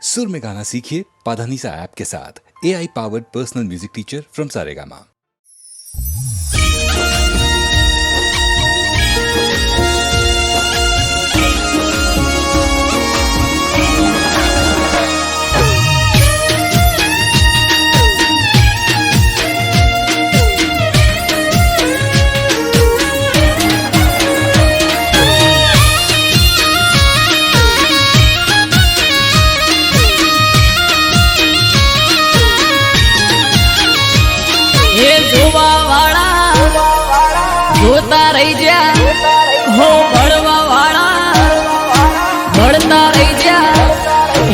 सुर में गाना सीखिए पाधानीसा ऐप के साथ। AI powered personal music teacher from Saregama. જોતા રહી જા હો ભળવા વાળા ભળતા રહી જા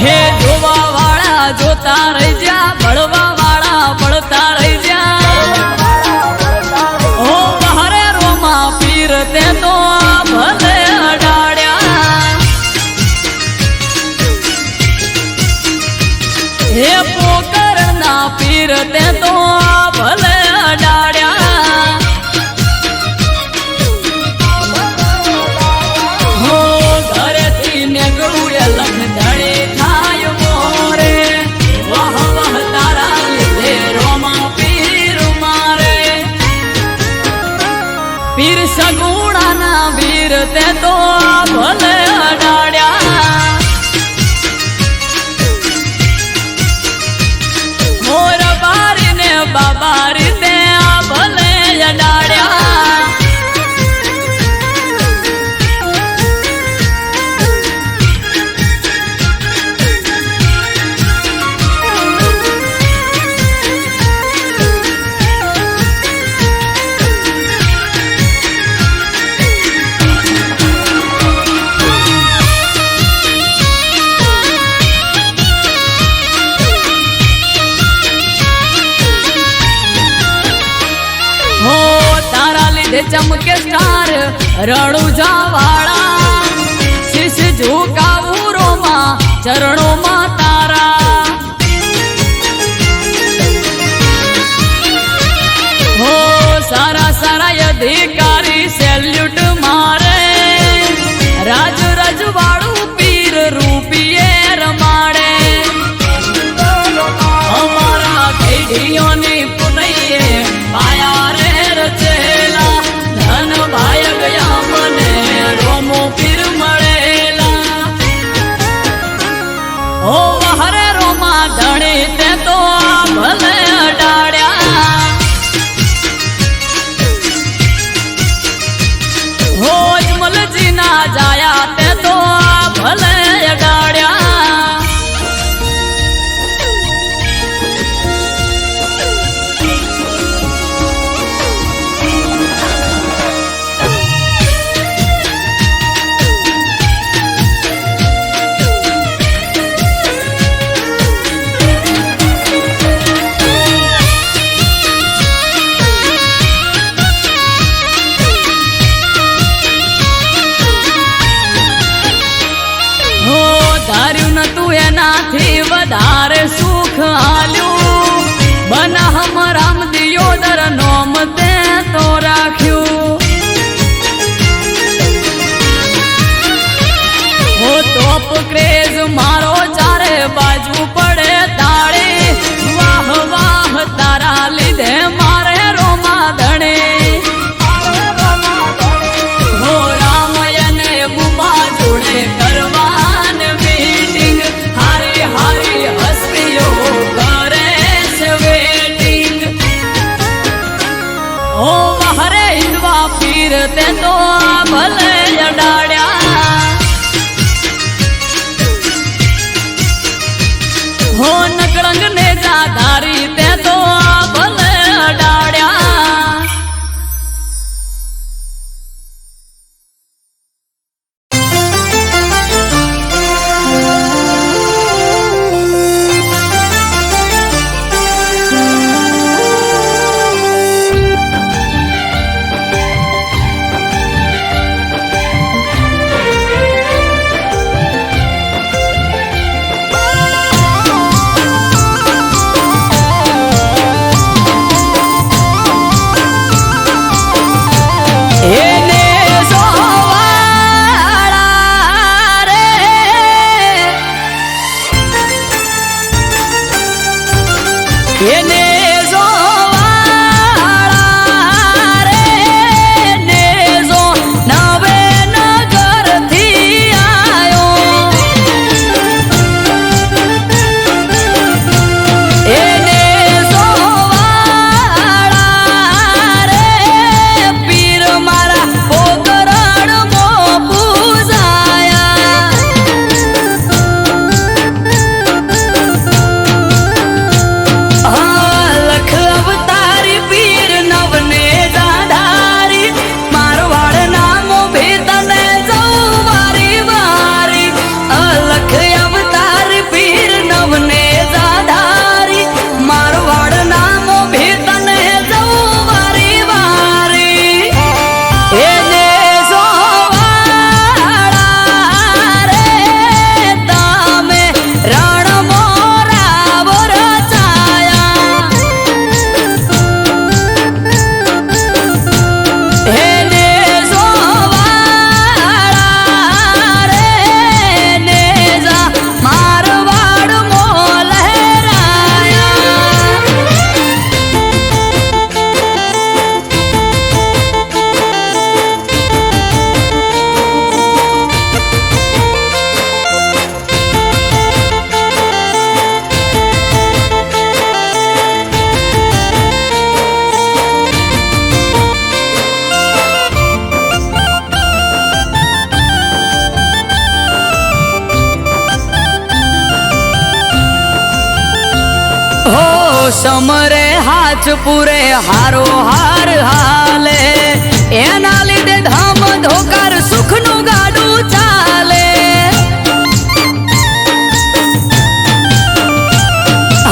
હે જોવા વાળા જોતા રહી જા ભળવા વાળા ભળતા રહી જા હો બહારે રોમા પીર તે તો ભલે અડાડ્યા હે પોકરના પીર તે તો ભલે અડાડ્યા પીર સગુણાના વીર તે તો ભલે અડાડ્યા મોર બારી ને બાબારી તે ભલે અડાડ્યા चमके स्टार रणुजा वाला शीश झुकावू रोमा चरणों मा तारा हो सारा सारा अधिकारी सैल्यूट मारे राज रजवाड़ू पीर रूपिये रमाड़े हमारा भेड़ियों ने पुनइये पाया रे रचेला भाई गया मने रोमो पीर मड़ेला ओ हरे रोमा धणे ते तो भले अडाड्या हो अजमल जी ना जाया ते तो भले अडाड्या हो समरे हाथ पूरे हारो हार हाले एना लीधे धाम धोकर सुखनु गाडू चाले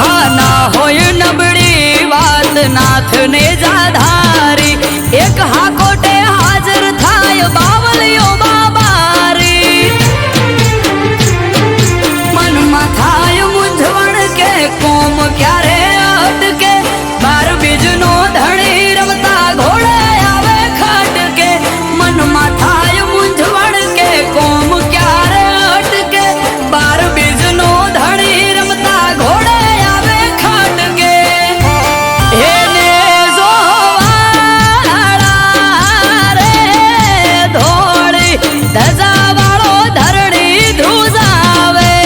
हा ना होय नबड़ी वात नाथ ने जाधारी एक हाकोटे हाजर थाय बावलियो बाबारी मन में थाय मूंझवण के कोम क्यारे अटके बार बीजनो धणी रमता घोड़े आवे खटके मन में थाय मूंझवण के कोम क्यारे अटके बार बीजनो धणी रमता घोड़े आवे खटके हेने जोवाड़ा रे धोड़ी धजा वाळो धरणी धुजावे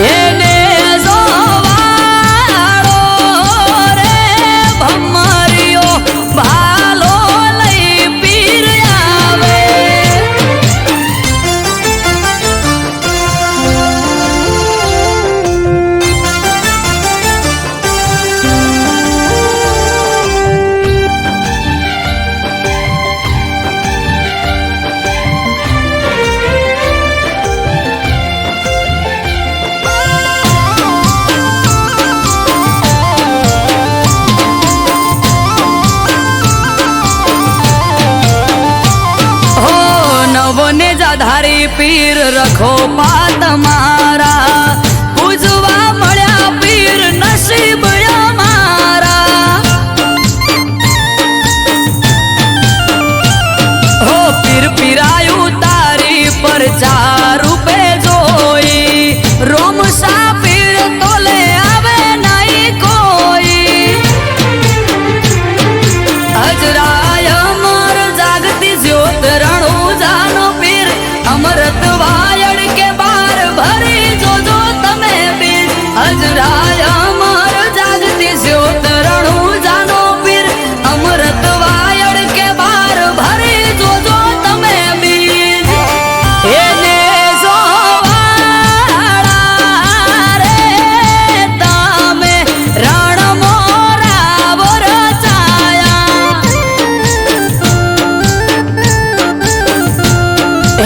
हेने जोवाड़ो रे भमरियो भालो लई पीर आवे हो नवने जाधारी पीर रखो पात मारा पूजवा मळ्या पीर नसीब मारा हो पीर पीरायु तारी पर 4 રૂપે જોઈ રોમ સા પીર તોલે આવે નહીં કોઈ અજરાય અમર જાગતી જ્યોત રણુ જાનો પીર અમરત વાયડ કે બાર ભરી જોજો તમે પીર અજરાય અમર જાગતી જ્યોત રણુ જાનો પીર અમરત વાયડ કે બાર ભરી જોજો તમે પીર એને જોવાળા રે તમે રણ મોરા વરસાયા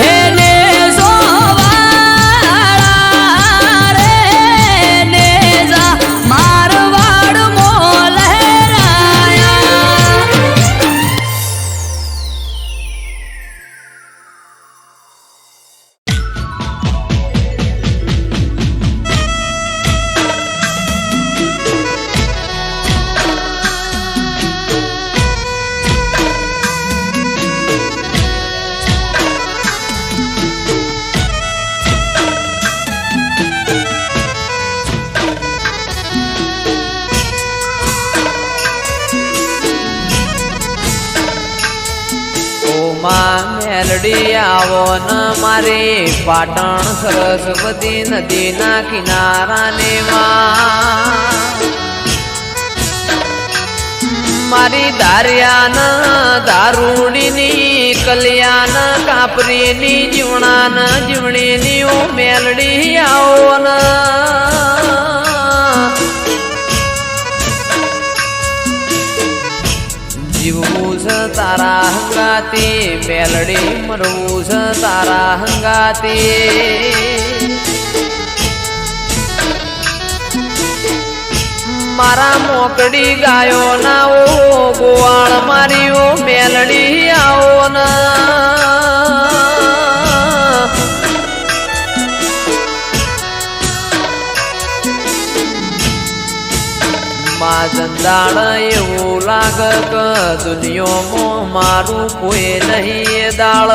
हेने जोवाड़ा रे नेजा मारवाड़ मोल लहराया ઓ માં મેલડી આવો ન મારે પાટણ સરસ્વતી નદીના કિનારાને માં મારી દારિયાન દારૂડીની કલ્યાણ કાપરીની જીવણાન જીવણીની ઓ મેલડી આવો ન જીવવું છે તારા હંગાતી મેલડી મરવું છે તારા હંગાતી મારા મોકડી ગાયો ના ઓ ગોવાળ મારી ઓ મેલડી આવો ના માં જંદાળ એવું લાગે કે દુનિયામાં મારું કોઈ નહીં એ દાળ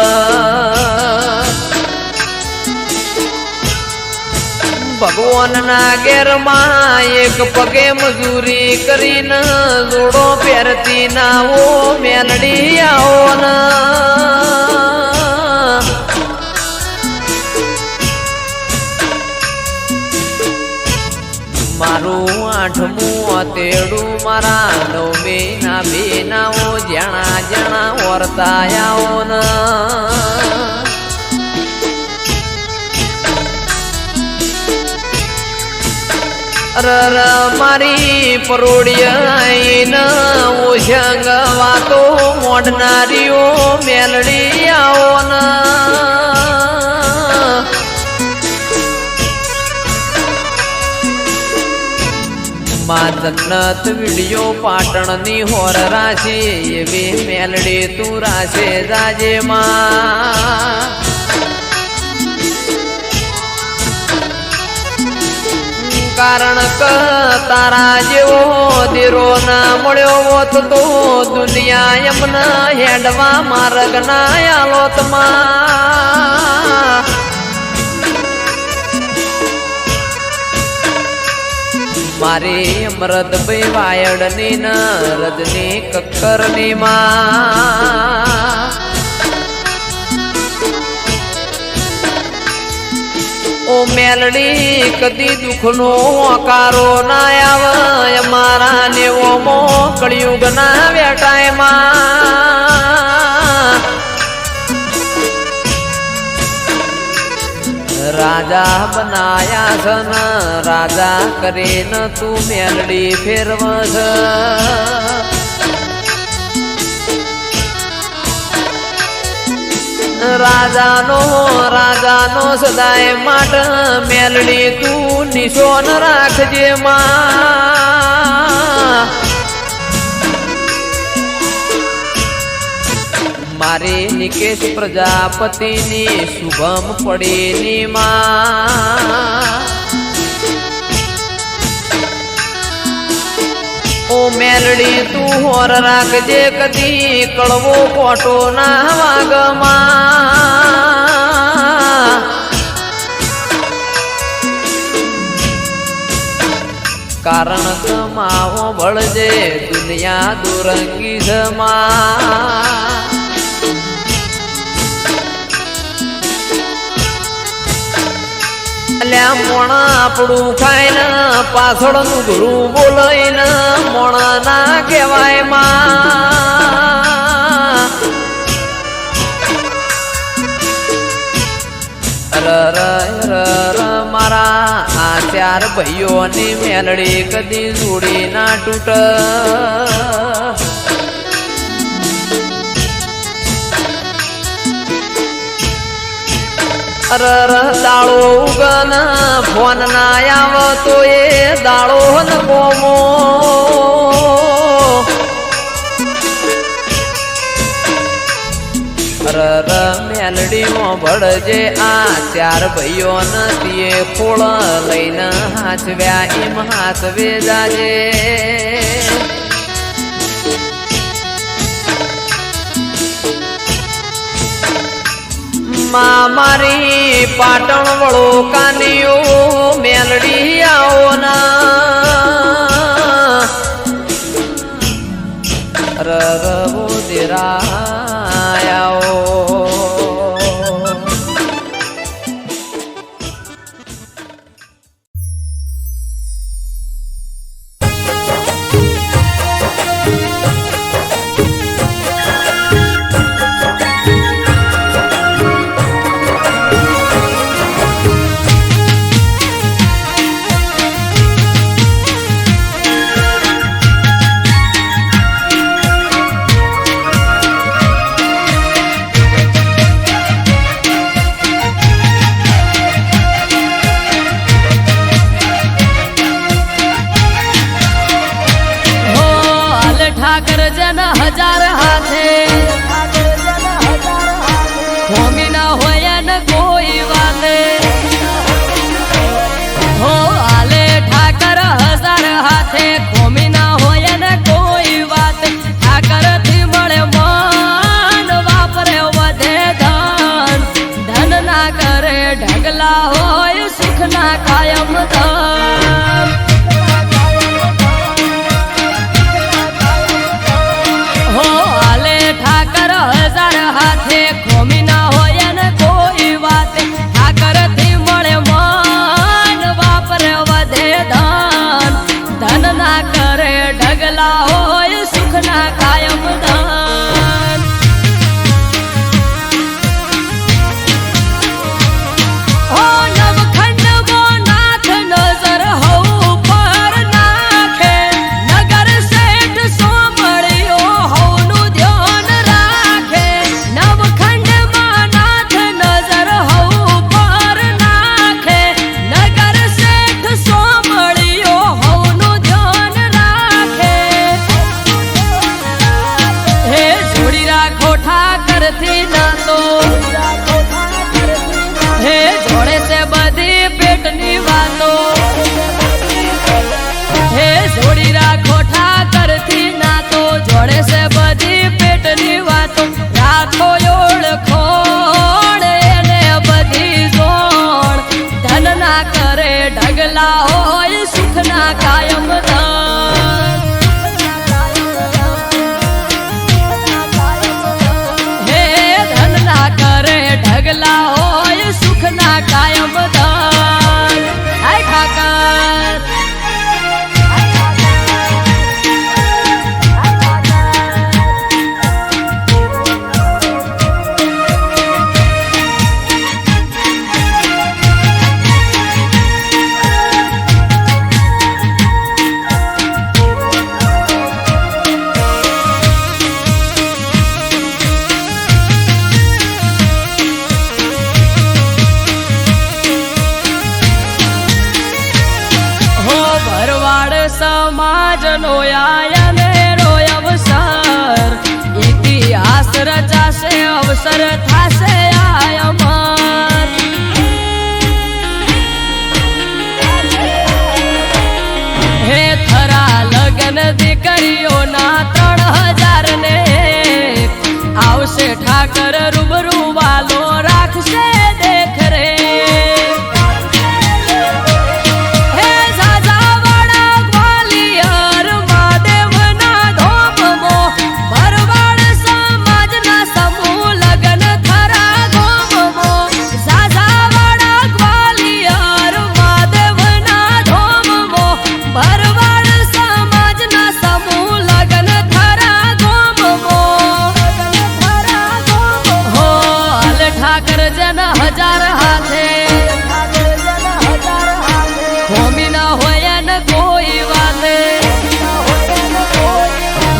ભગવાનના ઘેરમાં એક પગે મજૂરી કરીને જોડો પહેરતી ના ઓ મેલડી આવો ના મારું 8મું તેડું મારા 9 બેનાઓ જણા જણા વર્તાયાઓ ન અરર મારી પરોડિયા ઓશંગ વાતો મોડનારીઓ મેલડી આવો માં જન્નત વિડિયો પાટણની હોર રાશી એવી મેલડી તું રાશે જાજે માં કારણ કે તારા જેવો દીરો ના મળ્યો હોત તો દુનિયા એમના હેડવા માર્ગ ના આલોતમાં મારી અમૃતભાઈ વાયડની ન રજની કક્કરની માં ઓ મેલડી કદી દુઃખનો આકારો ના આવે મારા નેવો મો કળિયુગ ના વેટાયમાં રાજા બનાયા છન રાજા કરીને તું મેલડી ફેરવસ રાજાનો સદાય માટ મેલડી તું નિશોન રાખજે માં મારી નિકેશ પ્રજાપતિની શુભમ પડીની માં ઓ મેલડી તું હોર રાખજે કદી કળવો કોટો ના વાગમાં કારણ કમાવો બળજે દુનિયા દુરંગી જમા મોણા આપણું ખાઈને પાછળનું ઘરું બોલાઈને મોણા ના કહેવાય માં મારા આ ચાર ભાઈઓની મેલડી કદી જોડી ના તૂટ દાળો ઉગન ફોન ના આવતો એ દાળો ન કોમો મેલડીમાં ભળજે આ ચાર ભાઈઓ નથી ખોળ લઈને હાચવ્યા એમ હાચવે જાજે મારી પાટણ વળો કાનીઓ મેલડી આવો ના રવો દેરાયાઓ ઠાકર જન હજાર હાથે ખોમી ના હોય ને કોઈ વાતે હો આલે ઠાકર હજાર હાથે ખોમી ના હોય ને કોઈ વાત ઠાકર થી મળે મન વાપરે વધે ધન ધન ના કરે ઢગલા હોય સુખ ના કાયમ ધન હાથે ખોમી ના હોય ને કોઈ વાત ઠાકર થી મળે મન વાપરે વધે ધન ધન ના કરે ઢગલા હોય સુખ ના કાયમ ધન હો નવખંડ નાથ નજર હઉ ઢગલા હોય સુખના કાયમ ધન હે ધનના કરે ઢગલા હોય સુખના કાયમ ધન હાય ઠાકર સમાજનો આયનેરો અવસર ઇતિહાસ રચાશે અવસર થાશે આ અમર હે થરા લગન દીકરીઓના 3000 ને આવશે ઠાકર રૂબરૂ વાલો રાખશે દેખ રે હજાર હાથે હોમી ના હોય ને કોઈ વાતે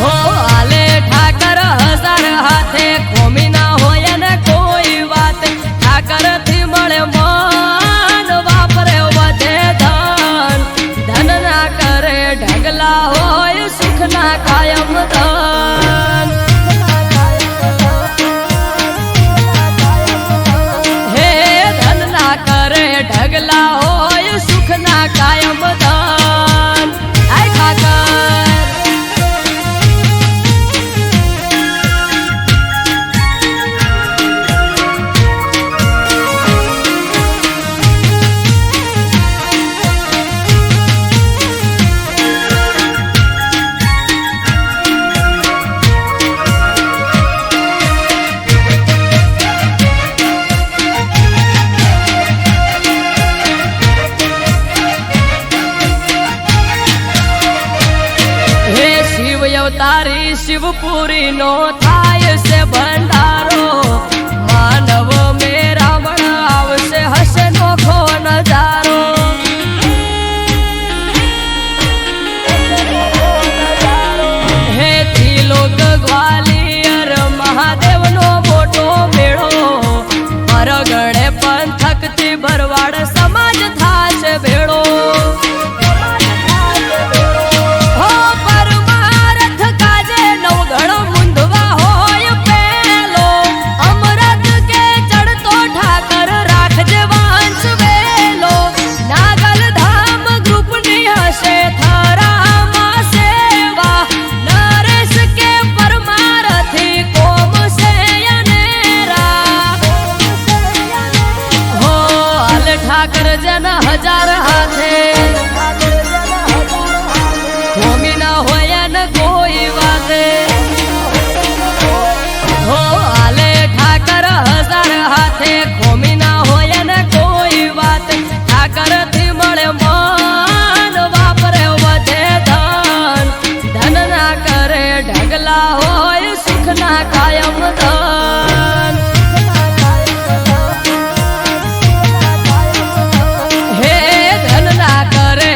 હો હાલે ઠાકર 1000 હાથે હોમી ના હોય ને કોઈ વાતે ઠાકર થી મળે મન વાપરે વધે ધન ધન ના કરે ઢગલા હોય સુખ ના કાયમ ધન ઢગલા હોય સુખના કાયમ ધન આય ઠાકર તારી શિવપુરી નો થાય છે ભંડારો માનવ મેરામણ આવશે હશે નોખો નજારો હે ત્રિલોક ગ્વાલિયર મહાદેવ નો મોટો મેળો પરગણે પંથક થી ભરવાડ સમાજ થાશે ભેળો ઠાકર જન 1000 હાથે હોમી ના હોય ને કોઈ વાતે હો હાલે ઠાકર 1000 હાથે હોમી ના હોય ને કોઈ વાતે ઠાકર થી મળે મન વાપરે વધે ધન ધન ના કરે ઢગલા હોય સુખ ના કાયમ ધન કરે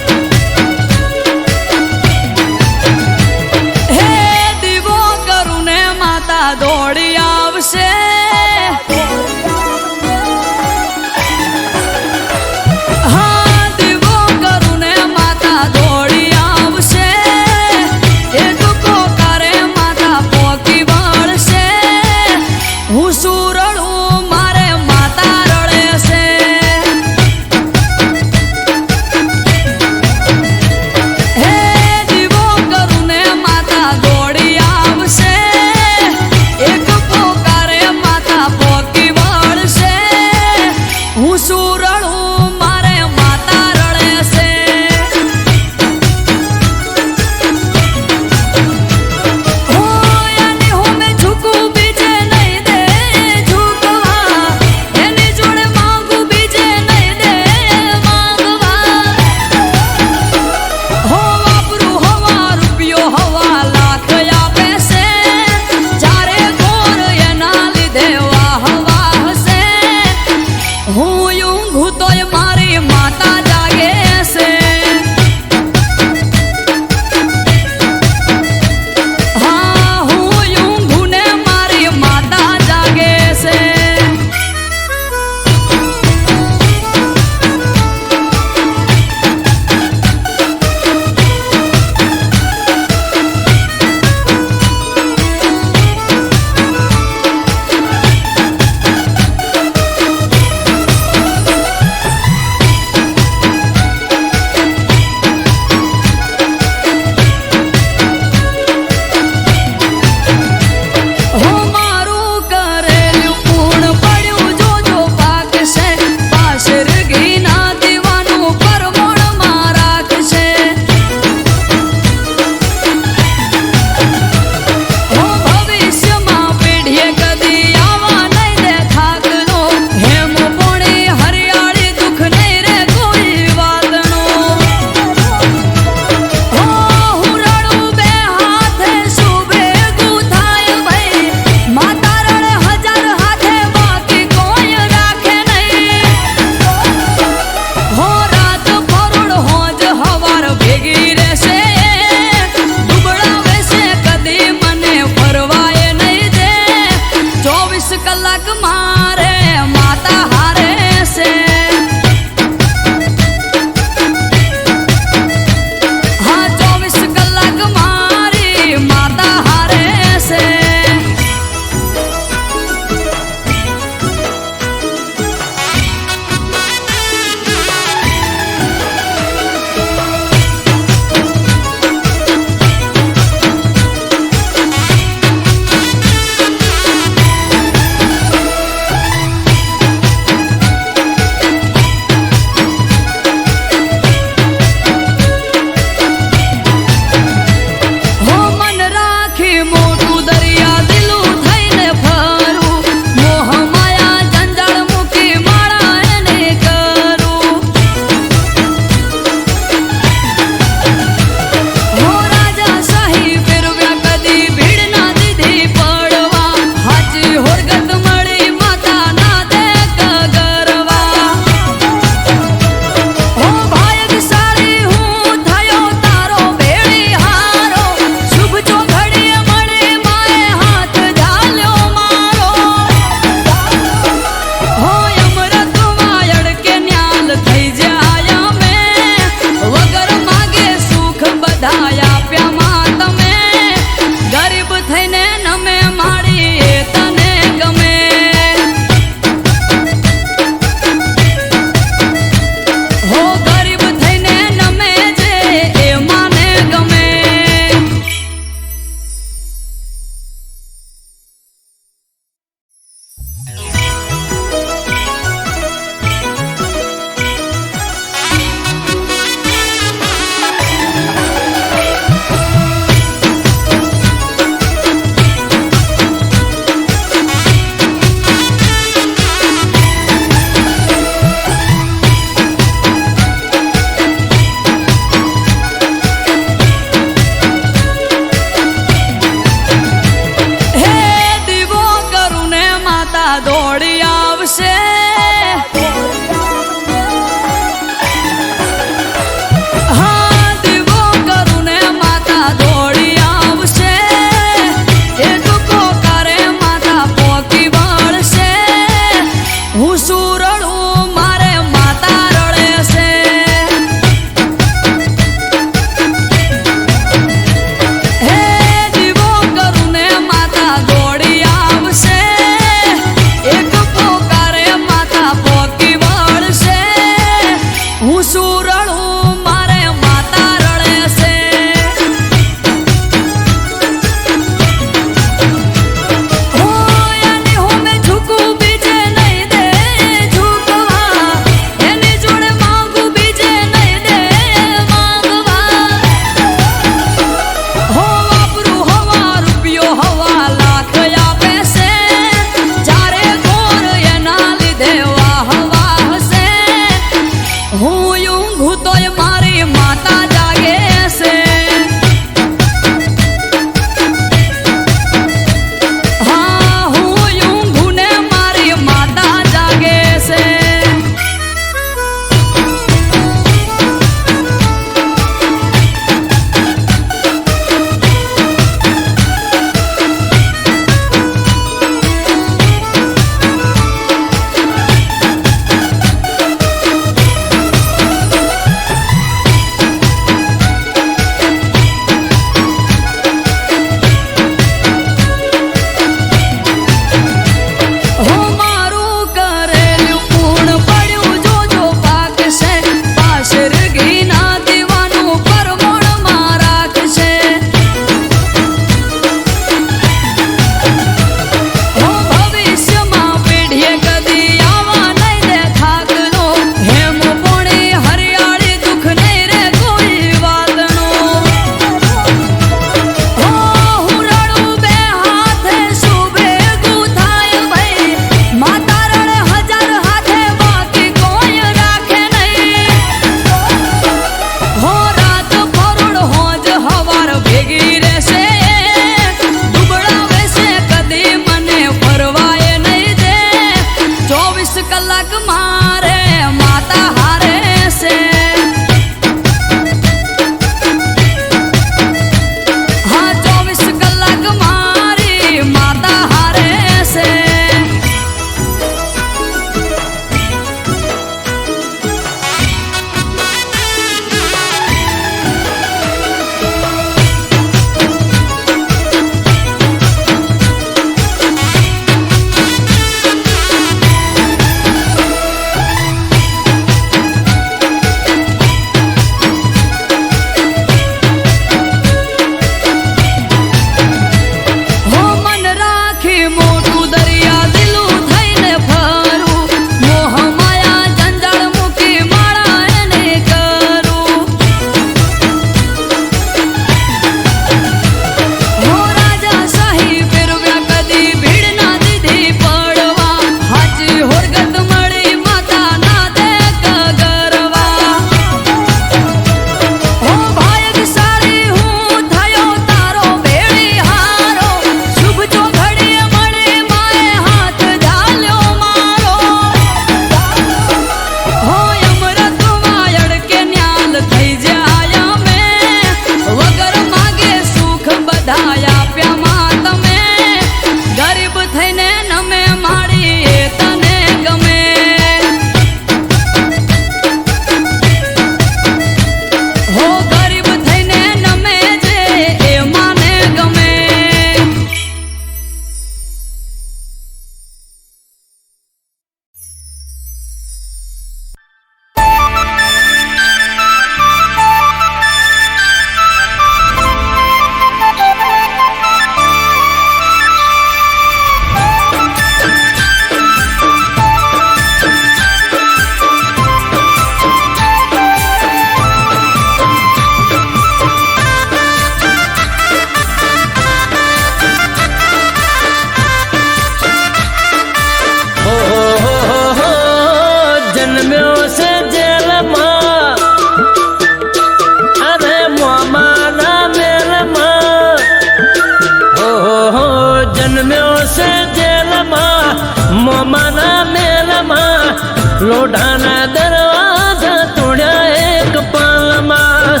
લોઢાના દરવાજા તોડ્યા એક પાલમાં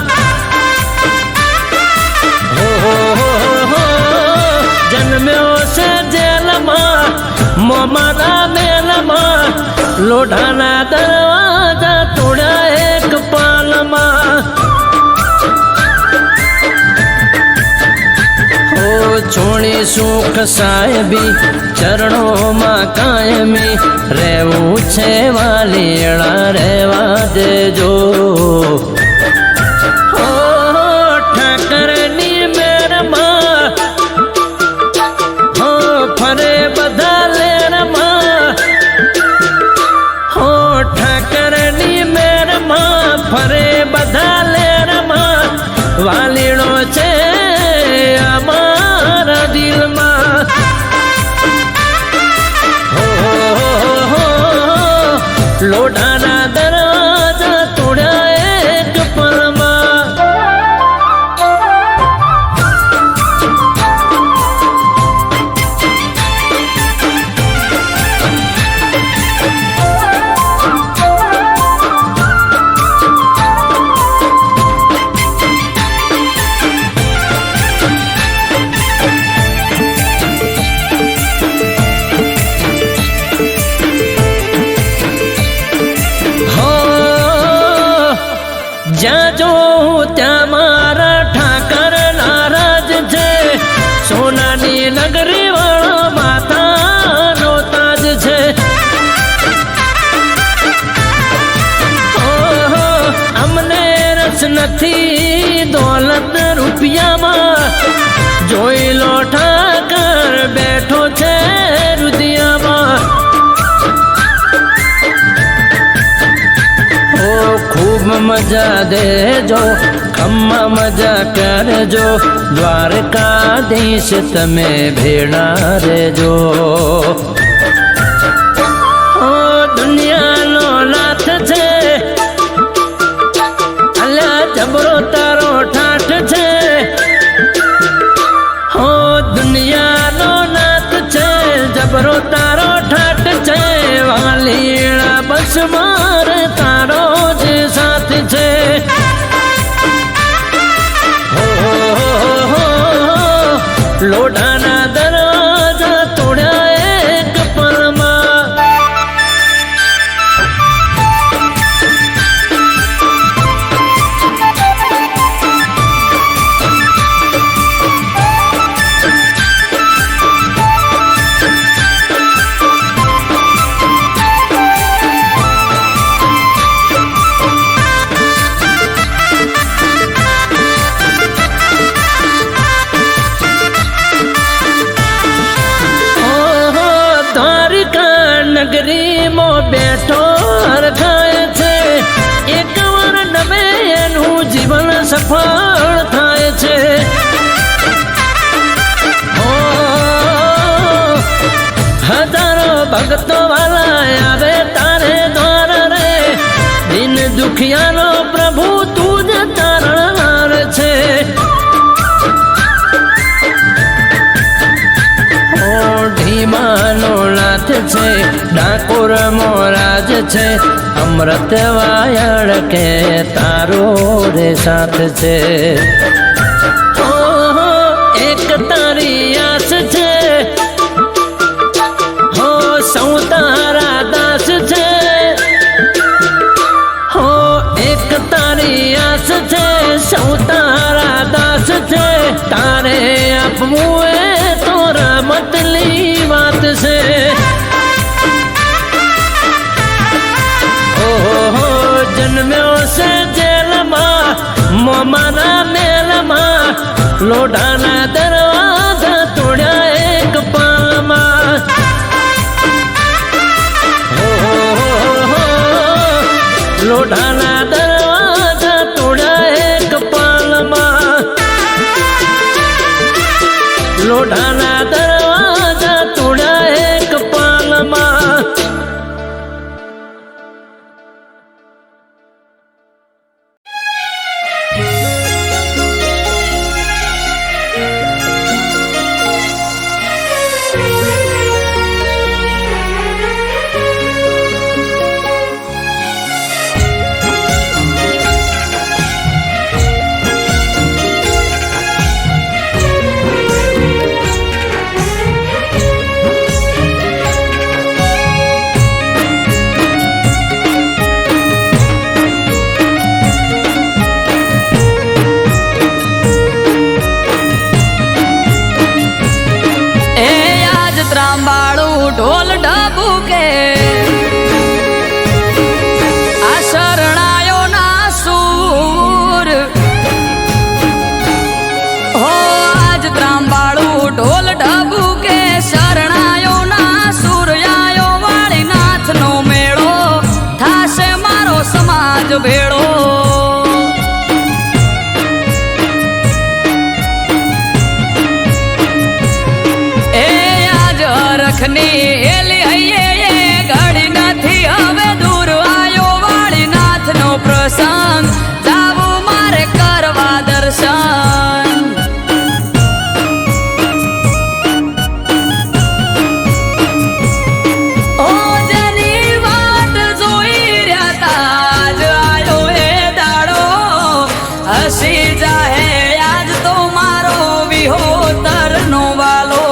જન્મ્યો છે જેલમાં મોમાના મેલમાં લોઢાના દરવાજા તોડ્યા એક પાલમાં છોડી સુખ સાહેબી ચરણોમાં કાયમી રહેવું છે વાલીડા રહેવા દેજો ઠાકરની મેરમાં ફરે બધા લેરમાં ઠાકરની મેરમાં ફરે બધા લેરમાં વાલીડો છે અમારા દિલમાં લોઢાના દરવાજા તોડ્યા એક પલમાં જ્યાં જો ત્યાં મારા ઠાકર નારાજ છે સોનાની નગરી વાળો માતાનો તાજ છે અમને રસ નથી દોલત રૂપિયામાં જોઈ લો ઠાકર બેઠો છે રુદિયામાં ખૂબ મજા દેજો ખમ્મા મજા કરજો દ્વારકાધીશ તમે ભેળા રેજો દુનિયાનો નાથ છે અલ્યા જબરો તારો ઠાઠ છે દુનિયાનો નાથ છે જબરો તારો ઠાઠ છે વાલીડા બસ મારે તારો જ સાથ છે લોઢાના દરવાજા તોડ્યા એક પલમાં નગરીમાં બેઠો હરખાય છે એક વાર નવે એનું જીવન સફળ થાય છે હજારો ભક્તો વાલા આવે તારે દ્વાર રે દિન દુખિયાનો પ્રભુ તું જ તારણહાર છે ઢીમાનો નાથ છે ડાકોર મોરાજ છે અમૃત વાયળ કે તારો રે સાથ છે એક તારી આસ છે સૌ તારા દાસ છે એક તારી આસ છે સૌ તારા દાસ છે તારે આપવું એ તો રમતની વાત છે જન્મ્યો છે જેલમાં મોમાના મેલમાં લોઢાના દરવાજા તોડ્યા એક પાલમાં લોઢાના દરવાજા તોડ્યા એક પાલમાં લોઢાના દરવાજા તોડ્યા એક પાલમાં ત્રાંબાળું ઢોલ ઢબુકે આ શરણાયો ના સૂર હો આજ ત્રાંબાળું ઢોલ ઢબુકે શરણાયો ના સૂર આયો વાળી નાથનો મેળો થાશે મારો સમાજ ભેળો એલી હૈયે ઘડી નથી હવે દૂર આયો વાળી નાથનો પ્રસંગ જાવું મારે કરવા દર્શન ઓ જેની વાટ જોઈ રહ્યા તા આજ આયો એ દાડો હસી જાહે આજ તો મારો વિહોતરનો વાલો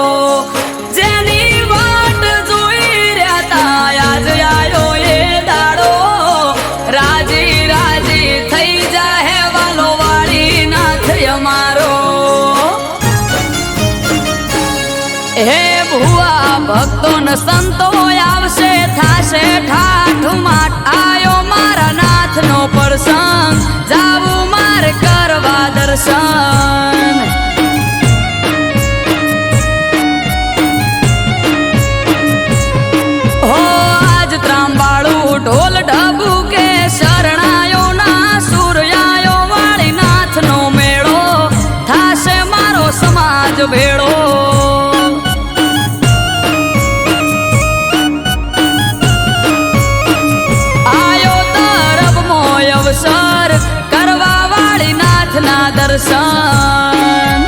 હે ભુવા ભક્તો ને સંતો આવશે થાશે ઠાઠ માઠ આયો મારા નાથનો પ્રસંગ જાવું મારે કરવા દર્શન હો આજ ત્રાંબાળું ઢોલ ઢબુકે શરણાયો ના સૂર આયો વાળી નાથનો મેળો થાશે મારો સમાજ ભેળો અવસર કરવા વાળી નાથના દર્શન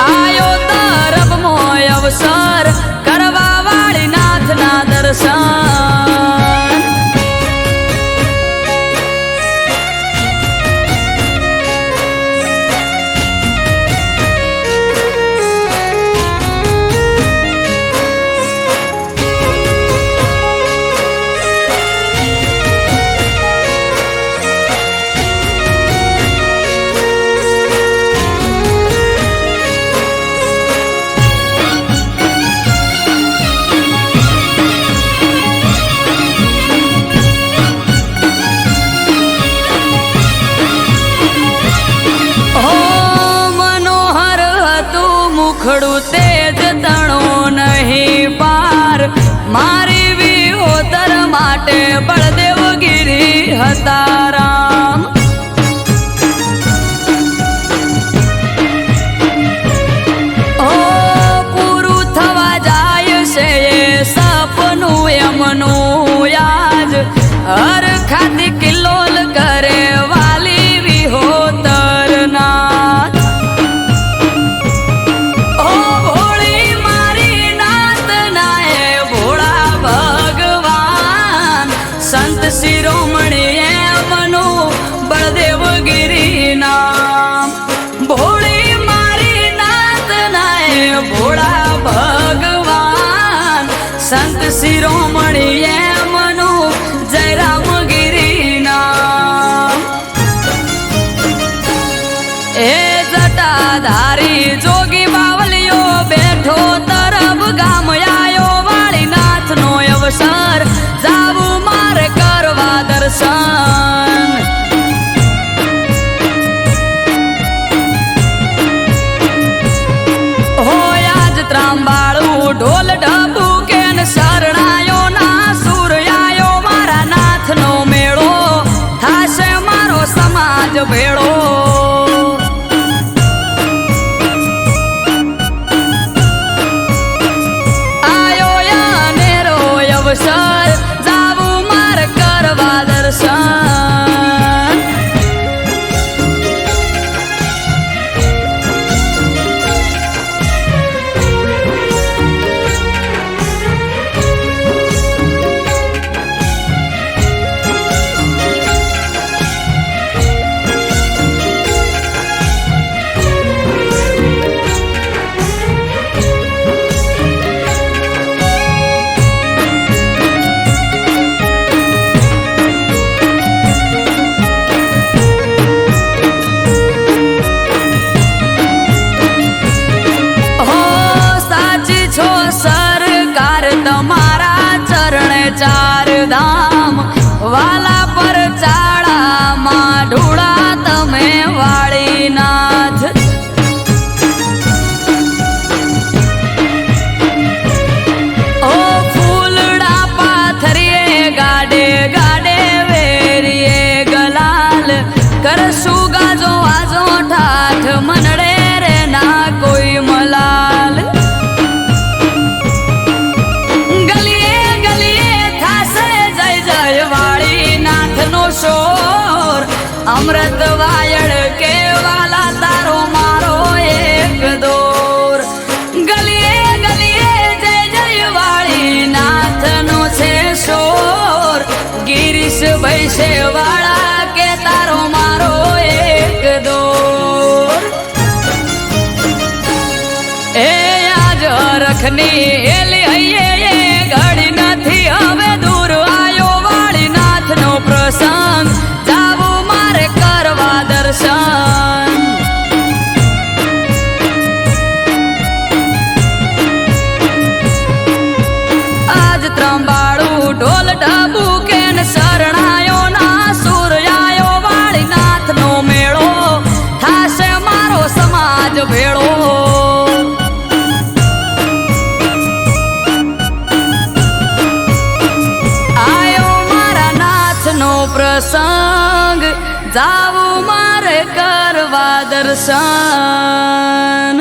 આયો તરફમો અવસર કરવા વાળી નાથના દર્શન મુખડું તેજ તણો નહીં પાર મારી વિહોતર માટે બળદેવગીરી હતા રામ ઓ પૂરું થવા જાય છે એ સપનું એમનું યાદ હર ખાતી કિલ્લોલ કરે વાલી વિહોતર ના સંત શિરોમણી એમનું બળદેવગીરી નામ ભોળી મારી નાત નાય ભોળા ભગવાન સંત શિરોમણી એમનું જયરામગીરી નામ એ જટાધારી જોગી બાવલીઓ બેઠો તરફ ગામ આયો વાળી નાથનો અવસર જાવું મારે કરવા દર્શન હોય આજ ત્રાંબાળું ઢોલ ઢબુકે શરણાયો ના સૂર આયો મારા નાથનો મેળો થાશે મારો સમાજ ભેળો ચાર ધામ વાલા પર ચાળામાં ઢોળા તમે વાળીનાથ. ઓ ફૂલડા પાથરીએ ગાડે ગાડે વેરીએ ગલાલ કરશું ગાજો વાજો ઠાઠ મનડે રે ના કોઈ મલાલ. ગલીએ ગલીએ થાશે જય જય વાળીનાથનો શોર. અમૃત વાયડ કે વાલા તારો મારો એક દોર. ગલીએ ગલીએ જય જય વાળીનાથનો છે શોર. ગિરીશ ભૈસે વાળા કે તારો મારો એક દોર. એ આજ રખની એલી હૈયે ઘડી નથી હવે દૂર આયો વાળીનાથનો પ્રસંગ જાવું મારે કરવા દર્શન. આજ ત્રંબાળું ઢોલ ઢબુ કે શરણાયો ના સુર આયો વાળીનાથનો મેળો થાશે મારો સમાજ ભેળો. આયો મારા નાથનો પ્રસંગ જાવું મારે કરવા દર્શન.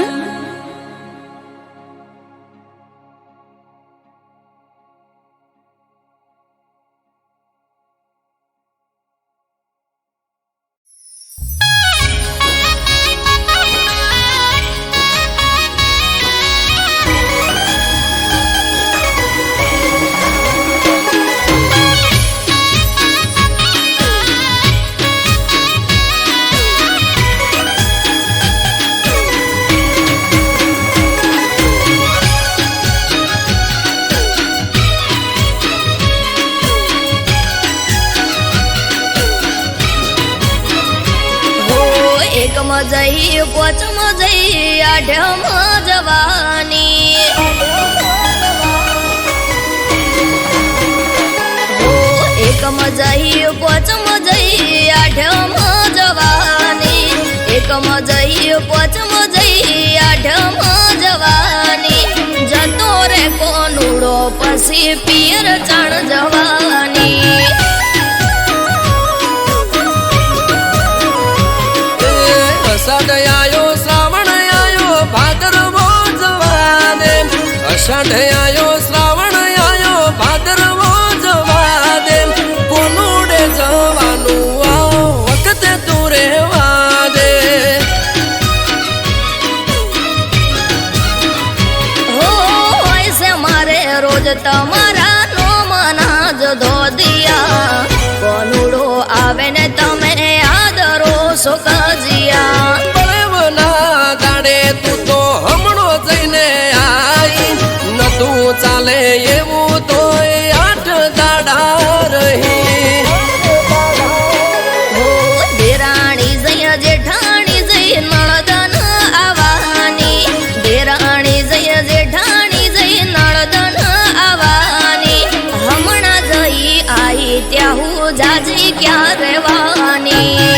એકમાં જઈ પોચમાં જઈ આઠમાં જવાની. એકમાં જઈ પોચમાં જઈ આઠમાં જવાની. એકમાં જઈ પોચમાં જઈ આઠમાં જવાની. જતો રે કોનુડો પછી પિયર ચણ જવાની. અષાઢ આયો શ્રાવણ આયો ભાદરવો જવા દે. અષાઢ આયો શ્રાવણ આયો ભાદરવો જવા દે. કોનુડે જવાનું આ વખતે તું રહેવા દે. હો હોય છે મારે રોજ તમારા નો મના જ ધોદિયા. કોનુડો આવે ને તમે આદરો સુખજિયા. બળવના દાડે તું તો હમણો જઈને આઈ. નતું ચાલે એવું તો 8 દાડા રહી. હો દેરાણી જય જેઠાણી જય નણદન આવવાની. દેરાણી જય જેઠાણી જય નણદન આવવાની. હમણાં જઈ આઈ ત્યાં હું જાજી ક્યાં રહેવાની.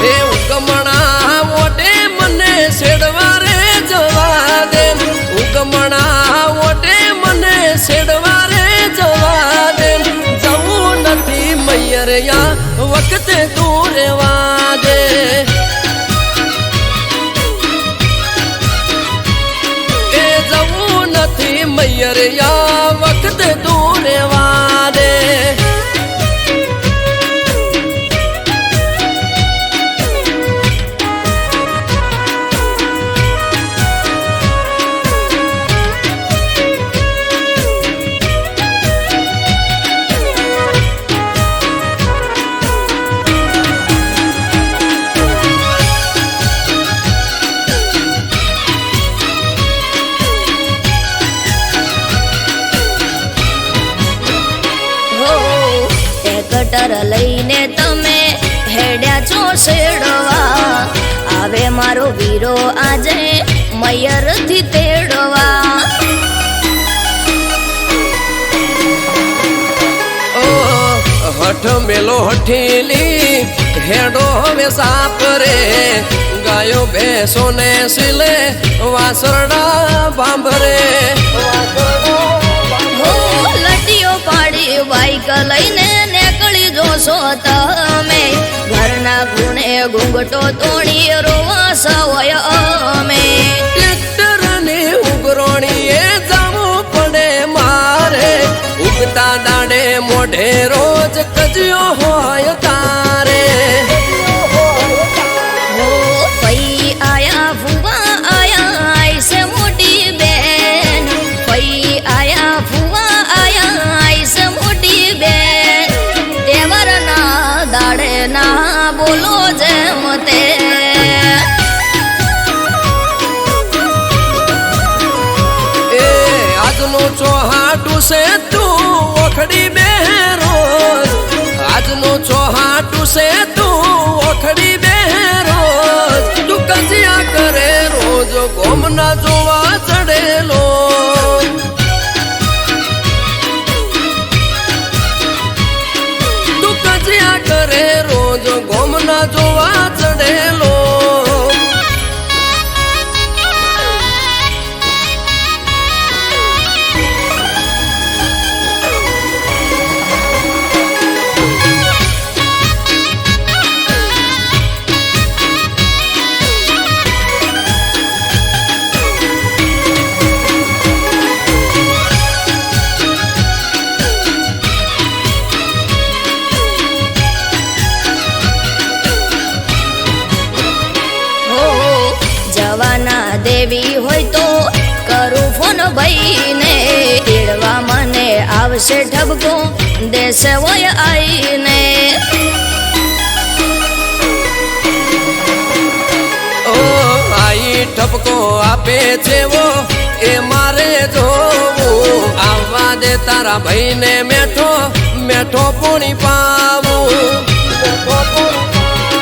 એ ઉગમણા મોટે મને છેડવા રે જવા દે. ઉગમણા મોટે મને છેડવા રે જવા દે. જવું નથી મૈયરિયા વખતે તું રહેવા દે. એ જવું નથી મૈયરિયા વખતે તું રહેવા દે. કટર લઈને તમે હેડ્યા છો શેડવા. આવે મારો વીરો આજે મયરથી તેડવા. હોઠ મેલો હઠીલી હેડો હવે સાપરે ગાયો બેસો ને સિલે વાસરડા બાંભરે હો લટીઓ પાડી બાઈક લઈને નીકળી જોશો તમે ઘરના ગુણે ઘૂંઘટો તોડી રોવા સવય અમે ટ્રેક્ટર ને ઉગરોણીએ જાવું પડે મારે ઉગતા દાડે મોઢે રોજ કજ્યો હોય તારે હો પઈ આયા ફુવા આયા આઈસે મોટી બેન પઈ આયા ફુવા આયા આઈસે મોટી બેન તેવરના દાડે ના બોલો જેમ તે એ આજનું ચોહાટું છે તું ઓખડી બે રોજ આજનું ચોહાટું છે તું ઓખડી બે રોજ તું કજિયા કરે રોજ ગોમના જોવા ચડેલો તું કજિયા કરે રોજ ગોમના જોવા ચડેલો જવાના દેવી હોય તો કરું ફોન ભાઈને તેડવા મને આવશે ઠબકો દેશે હોય આઈને ઓ આઈ ઠપકો આપે છે વો એ મારે જોવું આવવા દે તારા ભાઈને મેઠો મેઠો પૂણી પાવું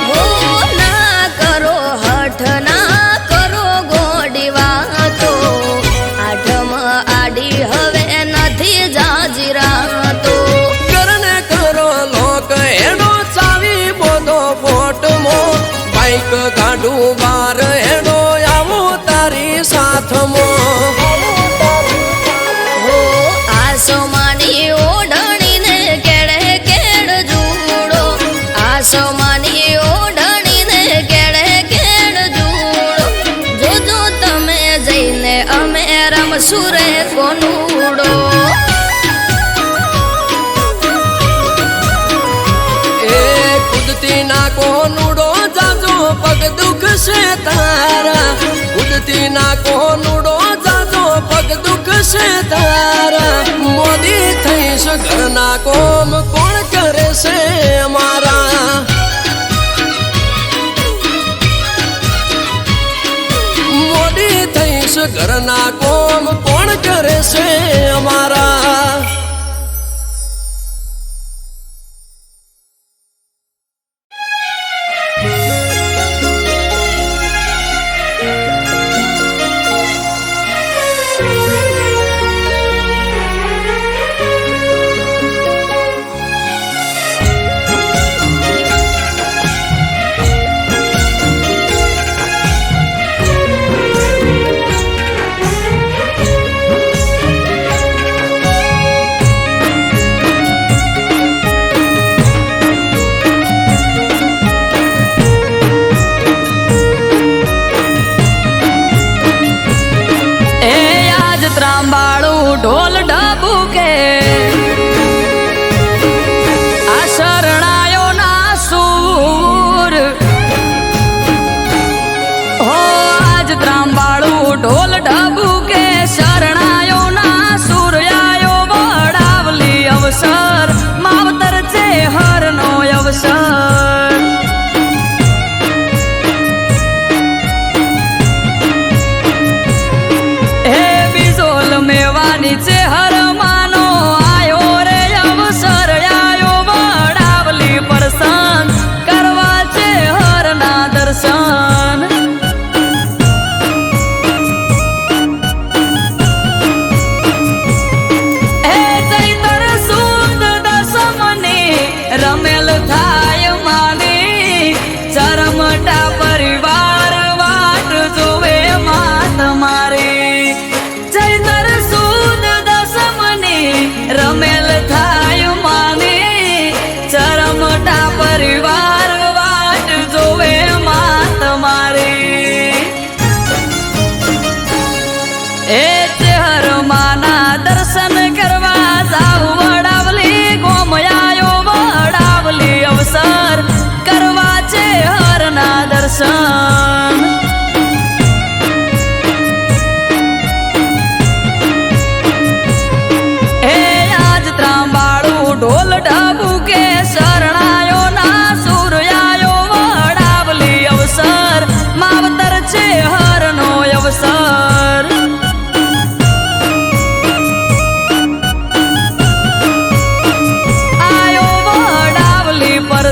હો ના કરો હઠ ના કરો ગોડી વાતો આઠમ આડી હવે નથી જાજીરાતો કરને કરો લોક હેડો ચાવી બોધો ફોટમો બાઈક ગાડું બાર હેડો આવો તારી સાથમો હો આસમાની ઓઢણીને કેડે કેડ જુડો આસમાની ઓઢણીને કેડે કેડ જુડો જોજો તમે જઈને અમે રમશું રે કોનુડો એ કુદતી ના કોનુડો જાજો પગ દુખશે તારા કુદતી ના કોનુડો જાજો પગ દુખશે તારા મોદી થઈશ ઘરના કોમ કોણ કરે છે અમારા મોદી થઈશ ઘરના કોમ કોણ કરે છે અમારા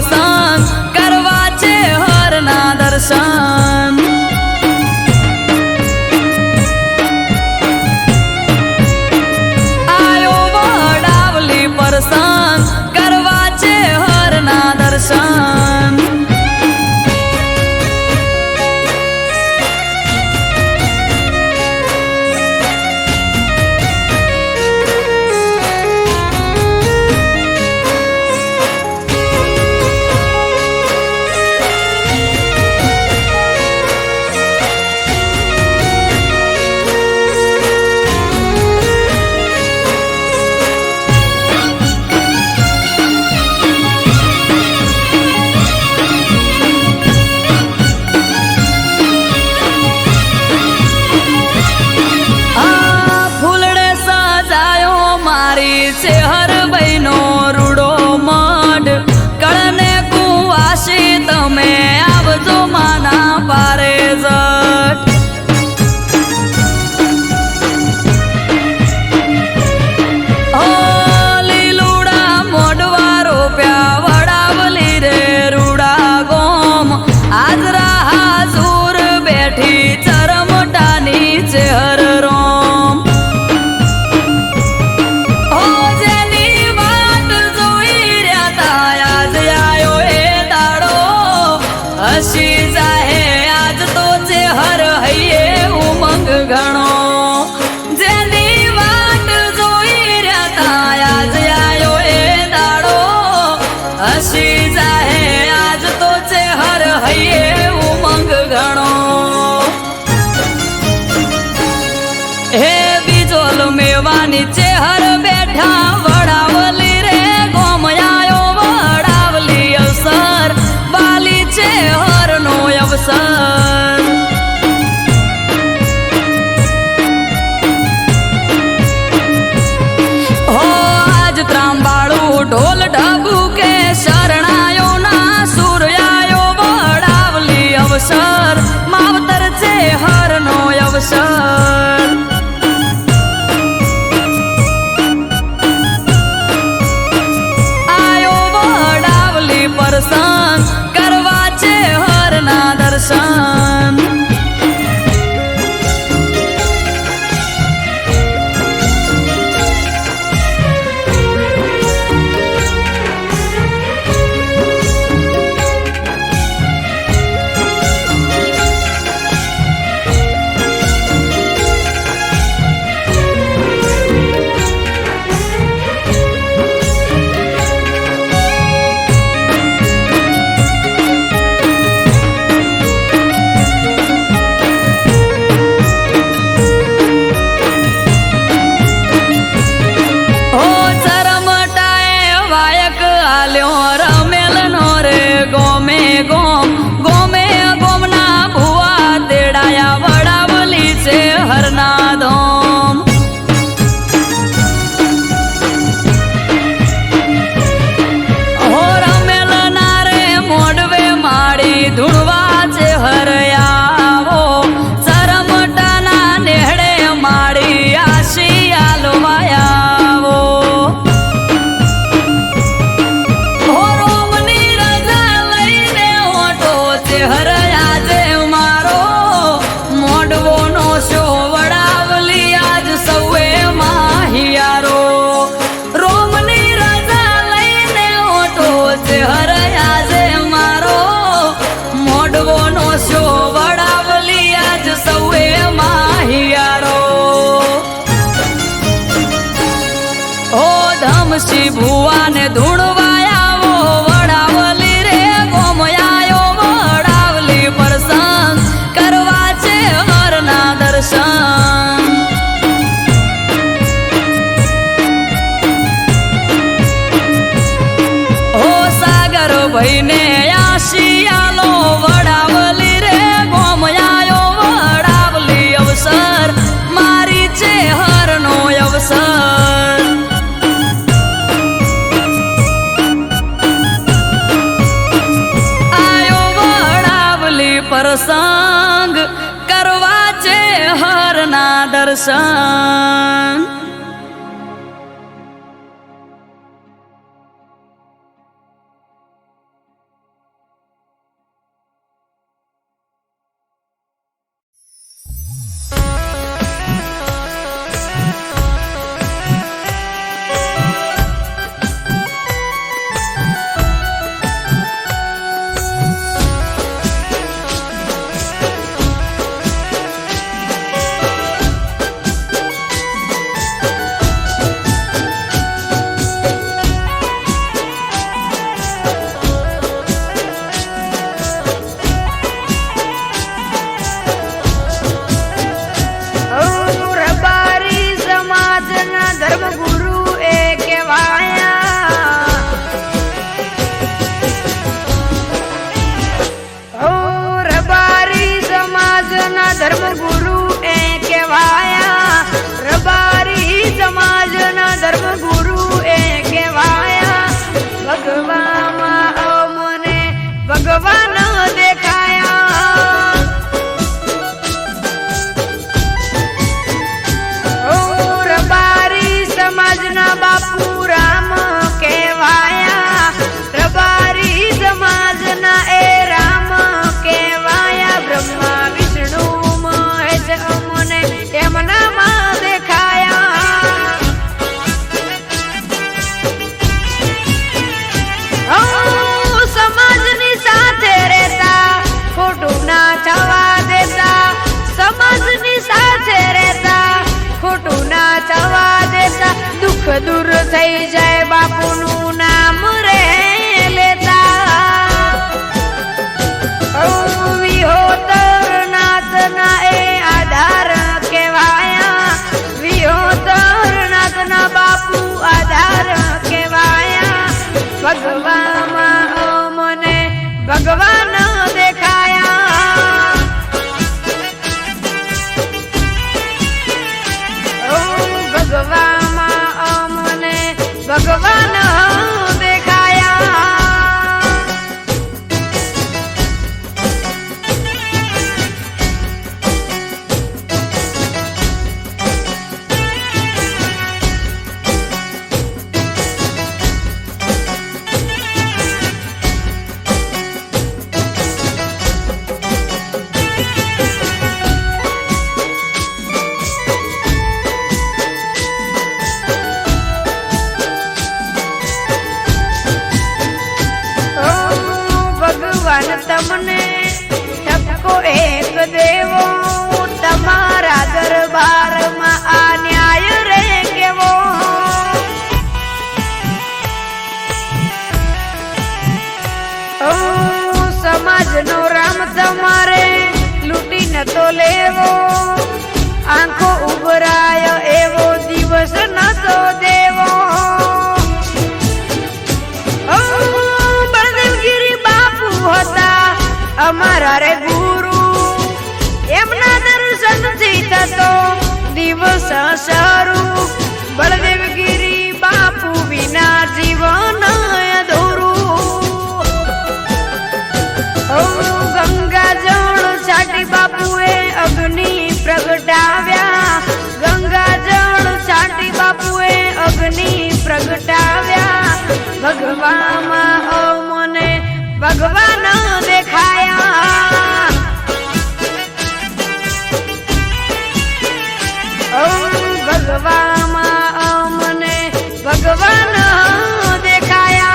પ્રસંગ કરવા છે હરના દર્શન આયો વડાવલી પ્રસંગ કરવા છે હરના દર્શન છે હરભાઈનો રૂડો મઢ કળને કુવાસી તમે આવજો માના પારે જટ ઓ લીલુડા મોઢવા રોપ્યા વડાવલી રે રૂડા ગોમ હાજરા હાજુર બેઠી ચરમટાની છે હર રોમ હસી જાહે આજ તો છે હર હૈયે ઉમંગ ઘણો જેની વાટ જોઈ રહ્યા તા આજ આયો એ દાડો હસી જાહે આજ તો છે હર હૈયે ઉમંગ ઘણો હે બીજોલ મેવાની છે હર બેઠા વડાવલી રે ગોમ આયો વડાવલી અવસર બાલી છે હરનો અવસર હો આજ ત્રાંબાળું ઢોલ ઢબુ કે શરણાયો ના સૂર્યાયો વડાવલી અવસર માવતર છે હરનો અવસર આયો વડાવલી પ્રસંગ કરવા છે હરના દર્શન ધમસી ભુવાને ધૂણવાયાવો વડાવલી રે ગોમયાયો વડાવલી પ્રસંગ કરવા છે હરના દર્શન હો સાગર ભાઈને આશિયાલો વડાવલી રે ગોમયાયો વડાવલી અવસર મારી છે હરનો અવસર પ્રસંગ કરવા છે હરના દર્શન તમને ઠપકો એક દેવો તમારા દરબારમાં આ ન્યાય રે કેવો સમાજનો રામ તમારે લૂંટીને તો લેવો આંખો ઉભરાય એવો દિવસ નતો દેવો બળદેવગીરી બાપુ હતા અમારા રે ગુરુ એમના દર્શનથી થતો દિવસ શરૂ બળદેવગીરી બાપુ વિના જીવન ગંગા જળ છાટી બાપુએ અગ્નિ પ્રગટાવ્યા ગંગા જળ છાટી બાપુએ અગ્નિ પ્રગટાવ્યા ભગવામાં અમને ભગવાન દેખાયા ભગવામાં અમને ભગવાન દેખાયા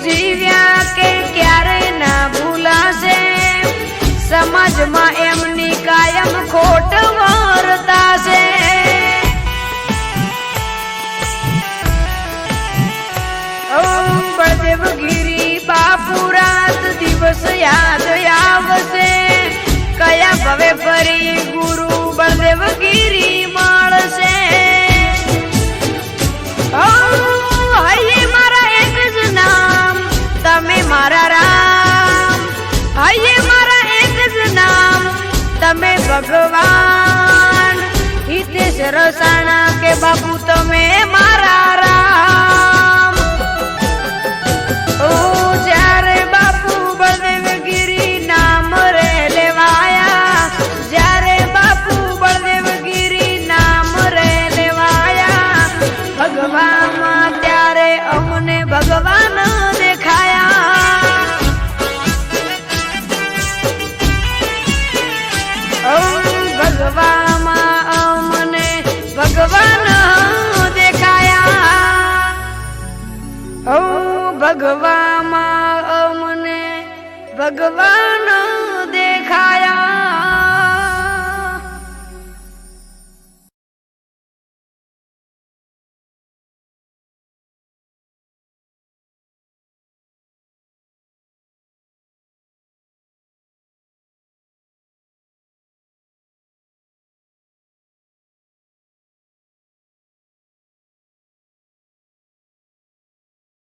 જીવ્યા કે ક્યારે ના ભૂલાશે સમાજમાં એમની કાયમ ખોટ વર્તાશે બળદેવગીરી બાપુ રાત દિવસ યાદ આવશે કયા ભવે ફરી ગુરુ બળદેવગીરી મળશે તમે મારા રામ હૈયે મારા એક જ નામ તમે ભગવાન હિતેશ રસાણા કે બાપુ તમે મારા રામ જ્યારે બાપુ બળદેવગીરી નામ રે લેવાયા જ્યારે બાપુ બળદેવગીરી નામ રે લેવાયા ભગવાનમાં ત્યારે અમને ભગવાન ભગવામાં અમને ભગવાન દેખાયા ભગવામાં અમને ભગવાન